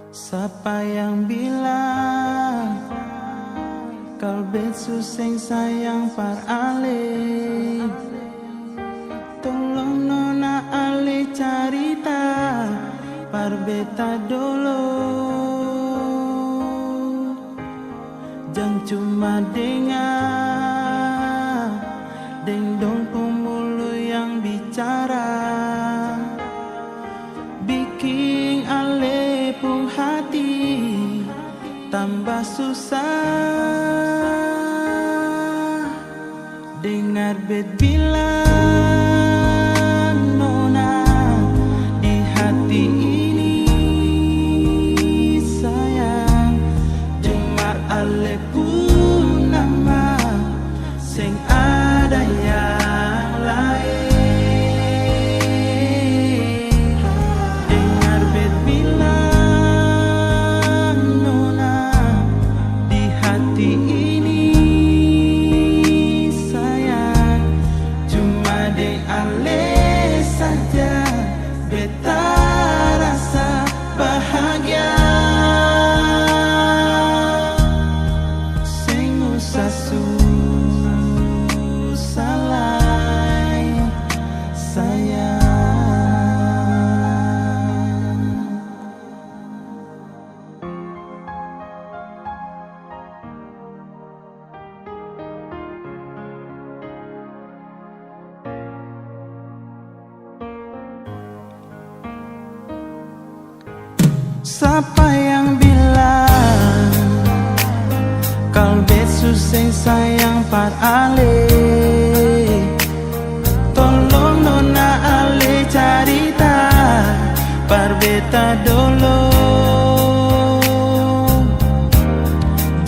Siapa yang bilang kalbet suseng sayang par ale? Tolong nona ale carita par beta dulu. Jangan cuma dengar dong pemulu yang bicara, bikin ale pun hati tambah susah. Dengar bet bilang nona di hati ini sayang, dengar ale pun nama sing ada yang lain. Dengar bet bilang nona di hati ini sayang, cuma de ale saja beta rasa bahagia. Sing usah susah lai sayang. Siapa yang bilang kalbet suseng sayang par ale? Tolong nona ale carita par beta dulu.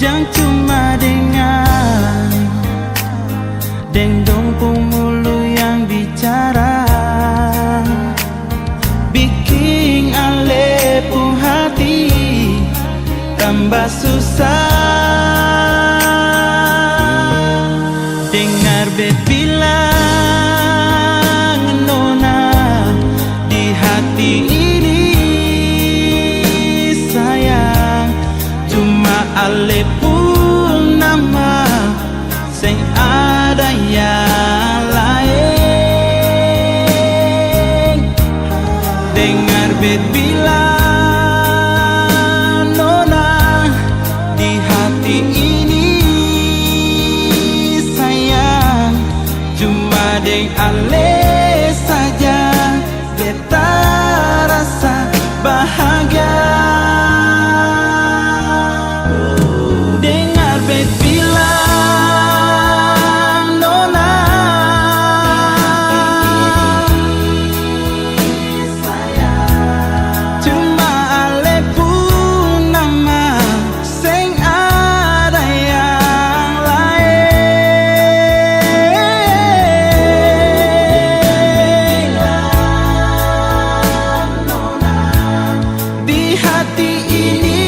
Jangan cuma dengar dong pemulu yang bicara, bikin ale pun hati tambah susah. Dengar bet bilang nona di hati ini sayang, cuma ale pun nama sing ada yang lain. Dengar bet bilang nona di hati ini sayang, cuma deng ale saja beta rasa bahagia. Dengar bet bilang nona cuma ale pun nama sing ada yang lain. Di hati ini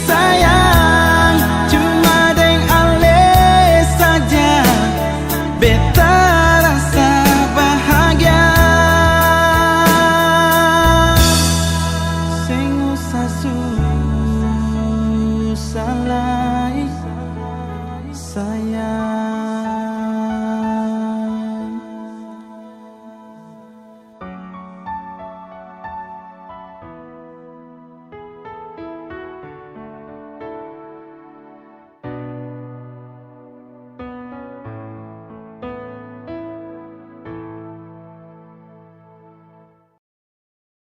sayang, cuma deng ale saja beta rasa bahagia. Sing usah susah.